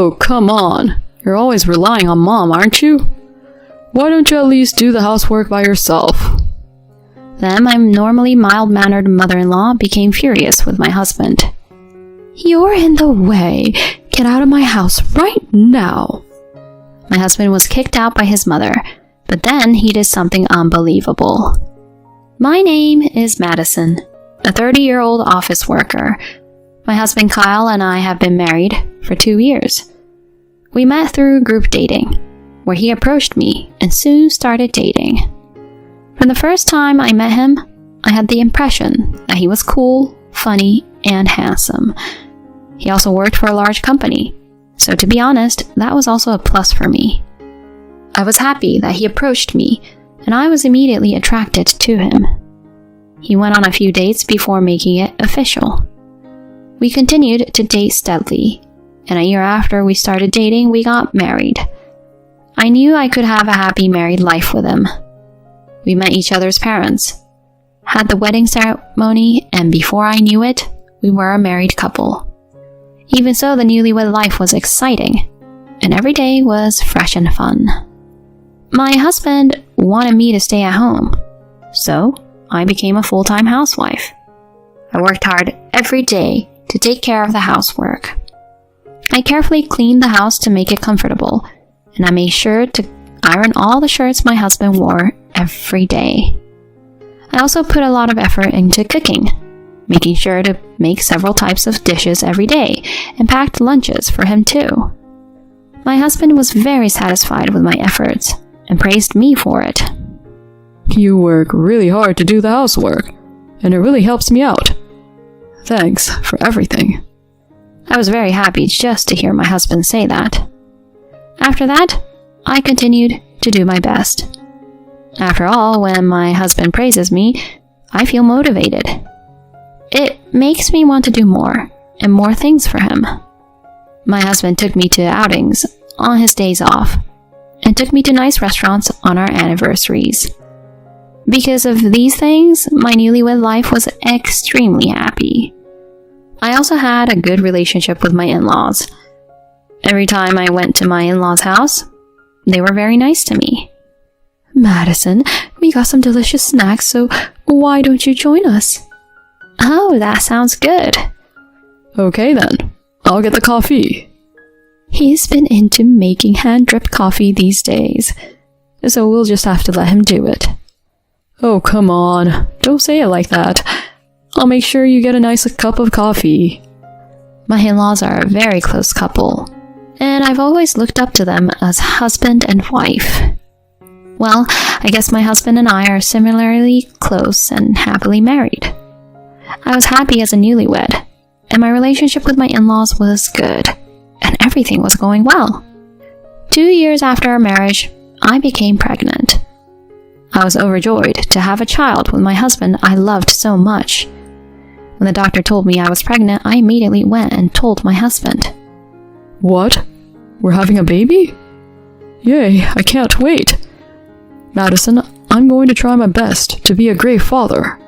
Oh, come on. You're always relying on Mom, aren't you? Why don't you at least do the housework by yourself? Then my normally mild-mannered mother-in-law became furious with my husband. You're in the way. Get out of my house right now. My husband was kicked out by his mother, but then he did something unbelievable. My name is Madison, a 30-year-old office worker. My husband Kyle and I have been married for 2 years. We met through group dating, where he approached me and soon started dating. From the first time I met him, I had the impression that he was cool, funny, and handsome. He also worked for a large company, so to be honest, that was also a plus for me. I was happy that he approached me, and I was immediately attracted to him. He went on a few dates before making it official. We continued to date steadily, and a year after we started dating, we got married. I knew I could have a happy married life with him. We met each other's parents, had the wedding ceremony, and before I knew it, we were a married couple. Even so, the newlywed life was exciting, and every day was fresh and fun. My husband wanted me to stay at home, so I became a full-time housewife. I worked hard every day to take care of the housework. I carefully cleaned the house to make it comfortable, and I made sure to iron all the shirts my husband wore every day. I also put a lot of effort into cooking, making sure to make several types of dishes every day, and packed lunches for him too. My husband was very satisfied with my efforts, and praised me for it. You work really hard to do the housework, and it really helps me out. Thanks for everything. I was very happy just to hear my husband say that. After that, I continued to do my best. After all, when my husband praises me, I feel motivated. It makes me want to do more and more things for him. My husband took me to outings on his days off and took me to nice restaurants on our anniversaries. Because of these things, my newlywed life was extremely happy. I also had a good relationship with my in-laws. Every time I went to my in-laws' house, they were very nice to me. Madison, we got some delicious snacks, so why don't you join us? Oh, that sounds good. Okay then, I'll get the coffee. He's been into making hand-dripped coffee these days, so we'll just have to let him do it. Oh, come on, don't say it like that. I'll make sure you get a nice cup of coffee. My in-laws are a very close couple, and I've always looked up to them as husband and wife. Well, I guess my husband and I are similarly close and happily married. I was happy as a newlywed, and my relationship with my in-laws was good, and everything was going well. 2 years after our marriage, I became pregnant. I was overjoyed to have a child with my husband I loved so much. When the doctor told me I was pregnant, I immediately went and told my husband. What? We're having a baby? Yay, I can't wait. Madison, I'm going to try my best to be a great father.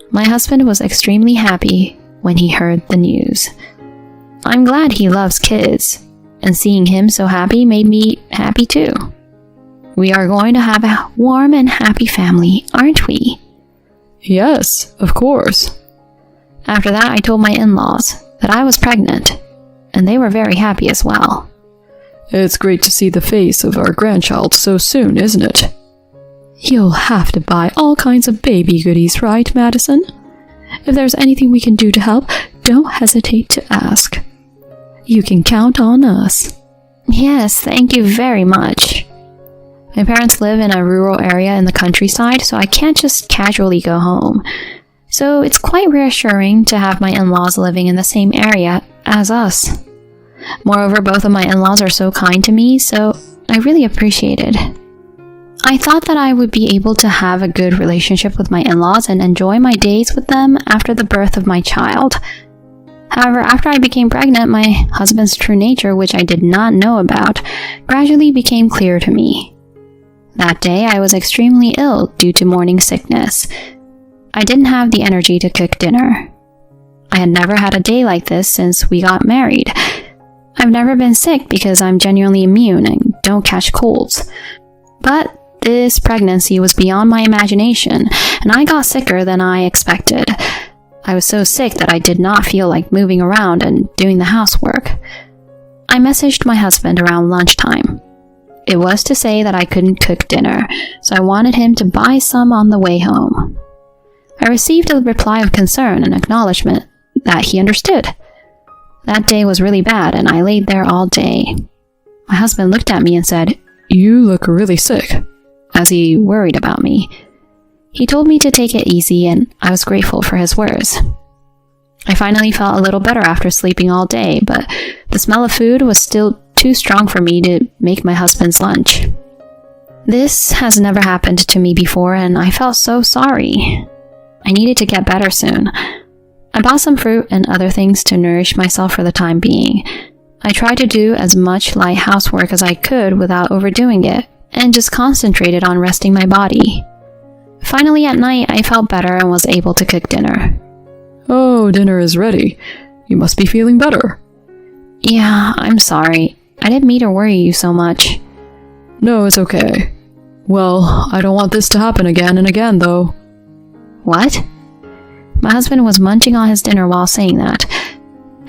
My husband was extremely happy when he heard the news. I'm glad he loves kids, and seeing him so happy made me happy too. We are going to have a warm and happy family, aren't we? Yes, of course. After that, I told my in-laws that I was pregnant, and they were very happy as well. It's great to see the face of our grandchild so soon, isn't it? You'll have to buy all kinds of baby goodies, right, Madison? If there's anything we can do to help, don't hesitate to ask. You can count on us. Yes, thank you very much. My parents live in a rural area in the countryside, so I can't just casually go home. So it's quite reassuring to have my in-laws living in the same area as us. Moreover, both of my in-laws are so kind to me, so I really appreciate it. I thought that I would be able to have a good relationship with my in-laws and enjoy my days with them after the birth of my child. However, after I became pregnant, my husband's true nature, which I did not know about, gradually became clear to me. That day, I was extremely ill due to morning sickness. I didn't have the energy to cook dinner. I had never had a day like this since we got married. I've never been sick because I'm genuinely immune and don't catch colds. But this pregnancy was beyond my imagination, and I got sicker than I expected. I was so sick that I did not feel like moving around and doing the housework. I messaged my husband around lunchtime. It was to say that I couldn't cook dinner, so I wanted him to buy some on the way home. I received a reply of concern and acknowledgement that he understood. That day was really bad, and I laid there all day. My husband looked at me and said, "You look really sick," as he worried about me. He told me to take it easy, and I was grateful for his words. I finally felt a little better after sleeping all day, but the smell of food was still too strong for me to make my husband's lunch. This has never happened to me before, and I felt so sorry. I needed to get better soon. I bought some fruit and other things to nourish myself for the time being. I tried to do as much light housework as I could without overdoing it, and just concentrated on resting my body. Finally, at night, I felt better and was able to cook dinner. "Oh, dinner is ready. You must be feeling better." "Yeah, I'm sorry. I didn't mean to worry you so much." "No, it's okay. Well, I don't want this to happen again and again, though." "What?" My husband was munching on his dinner while saying that.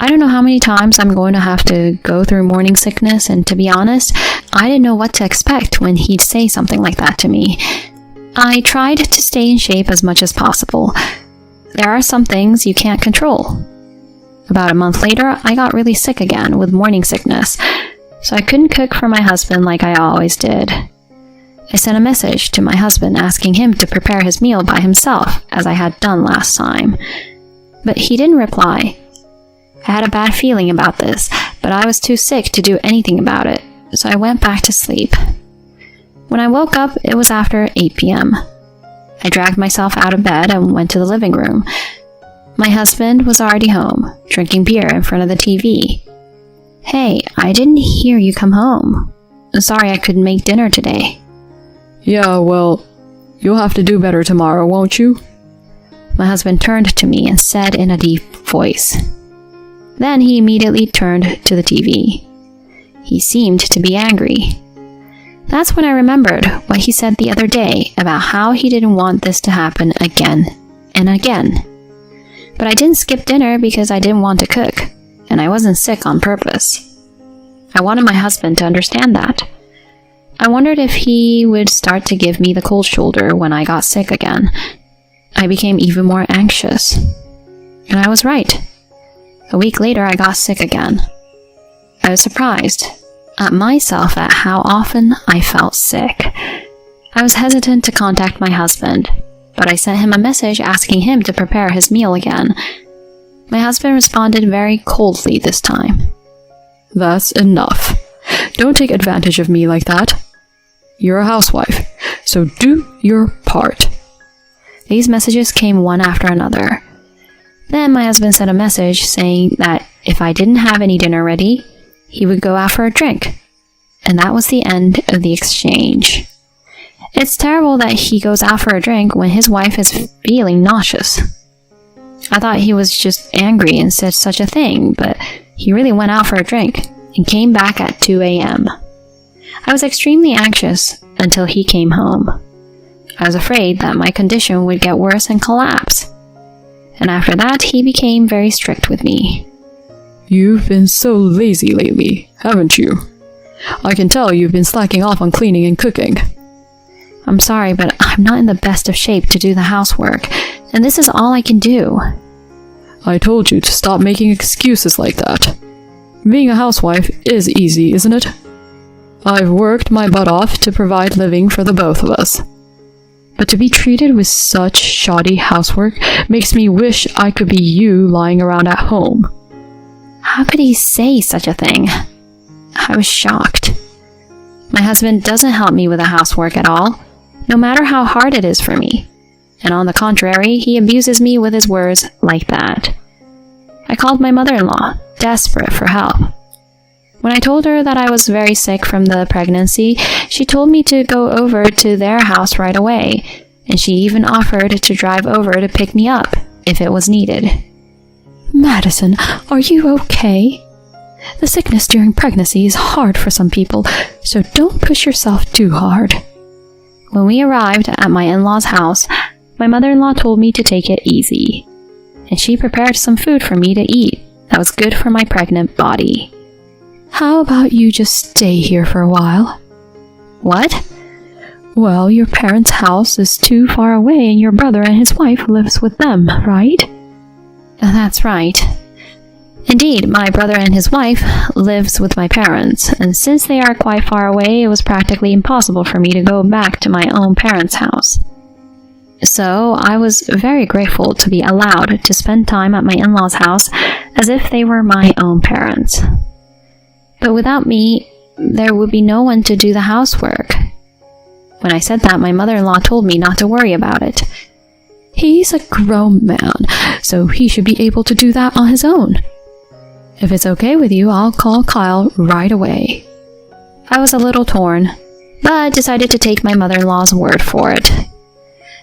I don't know how many times I'm going to have to go through morning sickness, and to be honest, I didn't know what to expect when he'd say something like that to me. I tried to stay in shape as much as possible. There are some things you can't control. About a month later, I got really sick again with morning sickness, so I couldn't cook for my husband like I always did. I sent a message to my husband asking him to prepare his meal by himself, as I had done last time. But he didn't reply. I had a bad feeling about this, but I was too sick to do anything about it, so I went back to sleep. When I woke up, it was after 8 p.m. I dragged myself out of bed and went to the living room. My husband was already home, drinking beer in front of the TV. "Hey, I didn't hear you come home. Sorry I couldn't make dinner today." "Yeah, well, you'll have to do better tomorrow, won't you?" My husband turned to me and said in a deep voice. Then he immediately turned to the TV. He seemed to be angry. That's when I remembered what he said the other day about how he didn't want this to happen again and again. But I didn't skip dinner because I didn't want to cook, and I wasn't sick on purpose. I wanted my husband to understand that. I wondered if he would start to give me the cold shoulder when I got sick again. I became even more anxious. And I was right. A week later, I got sick again. I was surprised at myself at how often I felt sick. I was hesitant to contact my husband, but I sent him a message asking him to prepare his meal again. My husband responded very coldly this time. "That's enough. Don't take advantage of me like that. You're a housewife, so do your part." These messages came one after another. Then my husband sent a message saying that if I didn't have any dinner ready, he would go out for a drink. And that was the end of the exchange. It's terrible that he goes out for a drink when his wife is feeling nauseous. I thought he was just angry and said such a thing, but he really went out for a drink and came back at 2 a.m. I was extremely anxious until he came home. I was afraid that my condition would get worse and collapse. And after that, he became very strict with me. "You've been so lazy lately, haven't you? I can tell you've been slacking off on cleaning and cooking." "I'm sorry, but I'm not in the best of shape to do the housework, and this is all I can do." "I told you to stop making excuses like that. Being a housewife is easy, isn't it? I've worked my butt off to provide living for the both of us. But to be treated with such shoddy housework makes me wish I could be you lying around at home." How could he say such a thing? I was shocked. My husband doesn't help me with the housework at all, no matter how hard it is for me. And on the contrary, he abuses me with his words like that. I called my mother-in-law, desperate for help. When I told her that I was very sick from the pregnancy, she told me to go over to their house right away, and she even offered to drive over to pick me up if it was needed. "Madison, are you okay?" The sickness during pregnancy is hard for some people, so don't push yourself too hard. When we arrived at my in-laws' house, my mother-in-law told me to take it easy, and she prepared some food for me to eat that was good for my pregnant body. How about you just stay here for a while? What? Well, your parents' house is too far away and your brother and his wife lives with them, right? That's right. Indeed, my brother and his wife lives with my parents, and since they are quite far away, it was practically impossible for me to go back to my own parents' house. So I was very grateful to be allowed to spend time at my in-laws' house as if they were my own parents. But without me, there would be no one to do the housework. When I said that, my mother-in-law told me not to worry about it. He's a grown man, so he should be able to do that on his own. If it's okay with you, I'll call Kyle right away. I was a little torn, but decided to take my mother-in-law's word for it.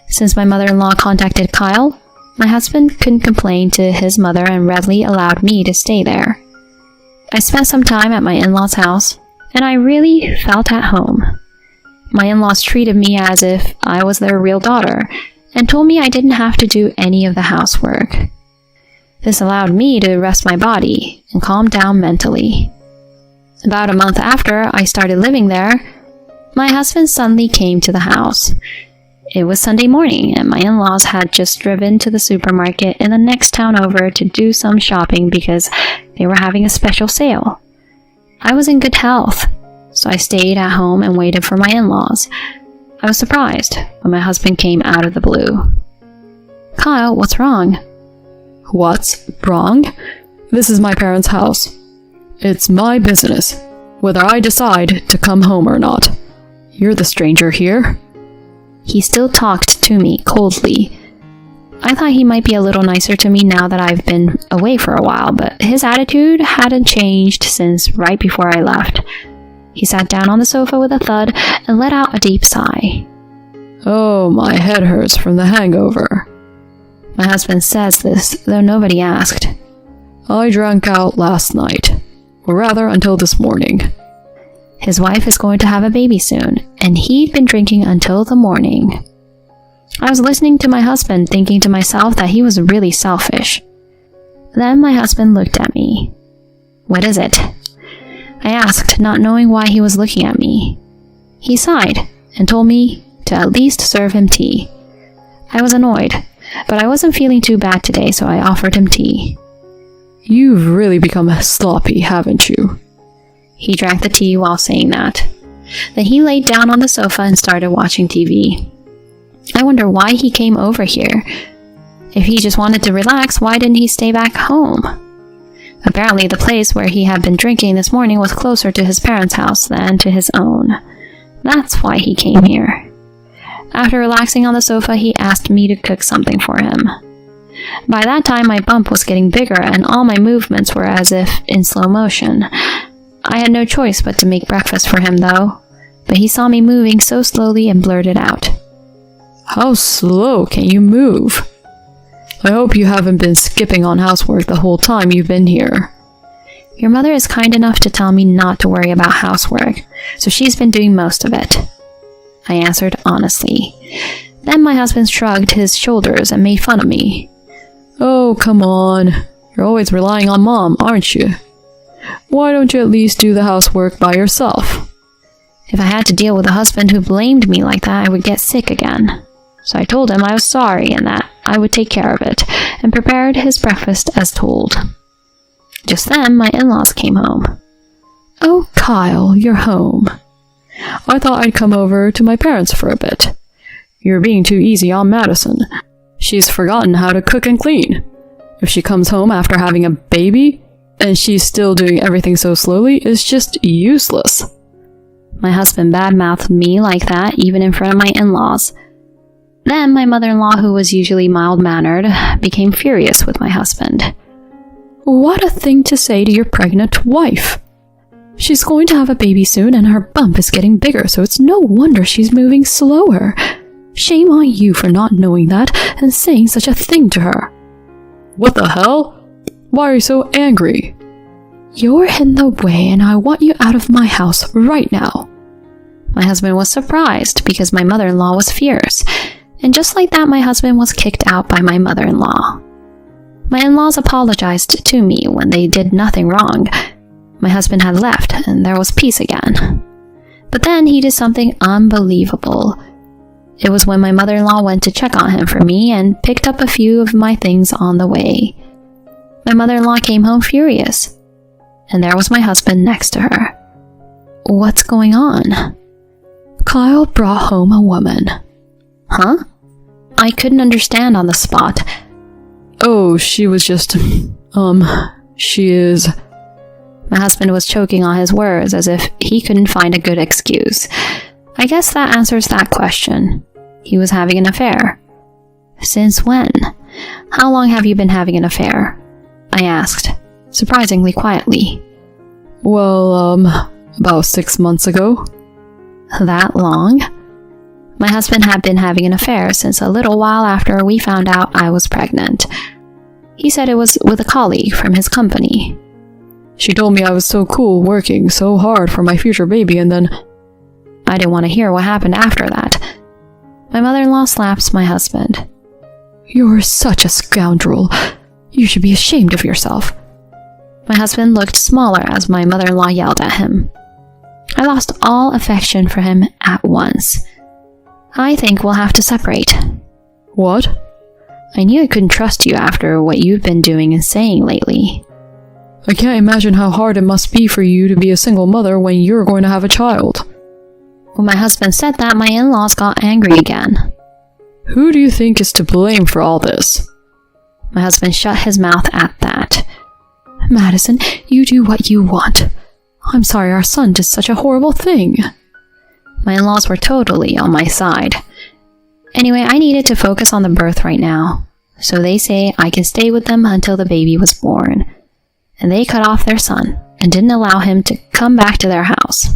Since my mother-in-law contacted Kyle, my husband couldn't complain to his mother and readily allowed me to stay there. I spent some time at my in-laws' house, and I really felt at home. My in-laws treated me as if I was their real daughter, and told me I didn't have to do any of the housework. This allowed me to rest my body and calm down mentally. About a month after I started living there, my husband suddenly came to the house. It was Sunday morning, and my in-laws had just driven to the supermarket in the next town over to do some shopping because they were having a special sale. I was in good health, so I stayed at home and waited for my in-laws. I was surprised when my husband came out of the blue. "Kyle, what's wrong?" What's wrong? This is my parents' house. It's my business, whether I decide to come home or not. You're the stranger here. He still talked to me coldly. I thought he might be a little nicer to me now that I've been away for a while, but his attitude hadn't changed since right before I left. He sat down on the sofa with a thud and let out a deep sigh. Oh, my head hurts from the hangover. My husband says this, though nobody asked. I drank out last night, or rather until this morning. His wife is going to have a baby soon, and he'd been drinking until the morning. I was listening to my husband, thinking to myself that he was really selfish. Then my husband looked at me. "What is it?" I asked, not knowing why he was looking at me. He sighed and told me to at least serve him tea. I was annoyed, but I wasn't feeling too bad today, so I offered him tea. You've really become sloppy, haven't you? He drank the tea while saying that. Then he laid down on the sofa and started watching TV. I wonder why he came over here. If he just wanted to relax, why didn't he stay back home? Apparently, the place where he had been drinking this morning was closer to his parents' house than to his own. That's why he came here. After relaxing on the sofa, he asked me to cook something for him. By that time, my bump was getting bigger and all my movements were as if in slow motion. I had no choice but to make breakfast for him, though. But he saw me moving so slowly and blurted out, "How slow can you move? I hope you haven't been skipping on housework the whole time you've been here." Your mother is kind enough to tell me not to worry about housework, so she's been doing most of it, I answered honestly. Then my husband shrugged his shoulders and made fun of me. "Oh, come on. You're always relying on Mom, aren't you? Why don't you at least do the housework by yourself?" If I had to deal with a husband who blamed me like that, I would get sick again. So I told him I was sorry and that I would take care of it, and prepared his breakfast as told. Just then, my in-laws came home. "Oh, Kyle, you're home. I thought I'd come over to my parents for a bit. You're being too easy on Madison. She's forgotten how to cook and clean. If she comes home after having a baby, and she's still doing everything so slowly, it's just useless." My husband badmouthed me like that, even in front of my in-laws. Then my mother-in-law, who was usually mild-mannered, became furious with my husband. "What a thing to say to your pregnant wife! She's going to have a baby soon and her bump is getting bigger, so it's no wonder she's moving slower. Shame on you for not knowing that and saying such a thing to her." "What the hell? Why are you so angry?" You're in the way and I want you out of my house right now. My husband was surprised because my mother-in-law was fierce, and just like that, my husband was kicked out by my mother-in-law. My in-laws apologized to me when they did nothing wrong. My husband had left and there was peace again. But then he did something unbelievable. It was when my mother-in-law went to check on him for me and picked up a few of my things on the way. My mother-in-law came home furious, and there was my husband next to her. What's going on? Kyle brought home a woman. Huh? I couldn't understand on the spot. Oh, she was just, she is... My husband was choking on his words as if he couldn't find a good excuse. I guess that answers that question. He was having an affair. Since when? How long have you been having an affair? I asked, surprisingly quietly. Well, about 6 months ago. That long? My husband had been having an affair since a little while after we found out I was pregnant. He said it was with a colleague from his company. She told me I was so cool working so hard for my future baby, and then... I didn't want to hear what happened after that. My mother-in-law slaps my husband. You're such a scoundrel. You should be ashamed of yourself. My husband looked smaller as my mother-in-law yelled at him. I lost all affection for him at once. I think we'll have to separate. What? I knew I couldn't trust you after what you've been doing and saying lately. I can't imagine how hard it must be for you to be a single mother when you're going to have a child. When my husband said that, my in-laws got angry again. Who do you think is to blame for all this? My husband shut his mouth at that. Madison, you do what you want. I'm sorry our son did such a horrible thing. My in-laws were totally on my side. Anyway, I needed to focus on the birth right now, so they say I can stay with them until the baby was born. And they cut off their son and didn't allow him to come back to their house.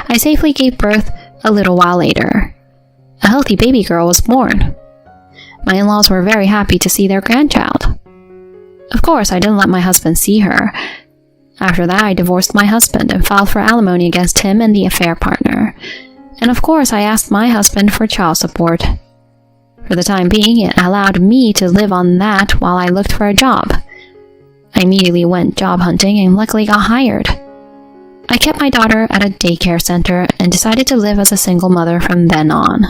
I safely gave birth a little while later. A healthy baby girl was born. My in-laws were very happy to see their grandchild. Of course, I didn't let my husband see her. After that, I divorced my husband and filed for alimony against him and the affair partner. And of course, I asked my husband for child support. For the time being, it allowed me to live on that while I looked for a job. I immediately went job hunting and luckily got hired. I kept my daughter at a daycare center and decided to live as a single mother from then on.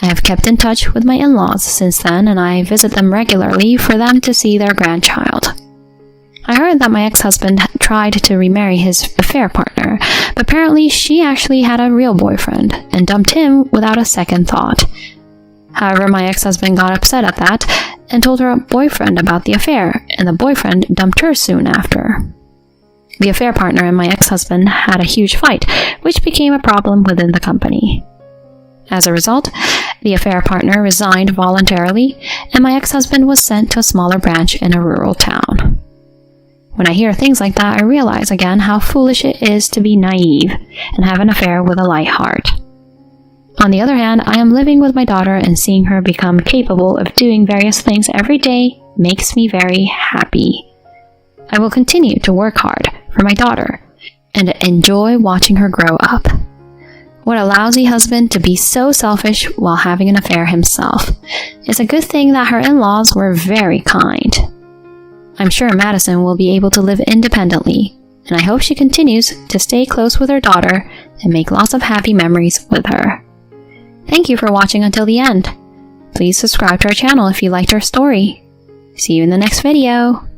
I have kept in touch with my in-laws since then, and I visit them regularly for them to see their grandchild. I heard that my ex-husband tried to remarry his affair partner, but apparently she actually had a real boyfriend and dumped him without a second thought. However, my ex-husband got upset at that and told her boyfriend about the affair, and the boyfriend dumped her soon after. The affair partner and my ex-husband had a huge fight, which became a problem within the company. As a result, the affair partner resigned voluntarily, and my ex-husband was sent to a smaller branch in a rural town. When I hear things like that, I realize again how foolish it is to be naive and have an affair with a light heart. On the other hand, I am living with my daughter, and seeing her become capable of doing various things every day makes me very happy. I will continue to work hard for my daughter and enjoy watching her grow up. What a lousy husband to be so selfish while having an affair himself. It's a good thing that her in-laws were very kind. I'm sure Madison will be able to live independently, and I hope she continues to stay close with her daughter and make lots of happy memories with her. Thank you for watching until the end. Please subscribe to our channel if you liked our story. See you in the next video.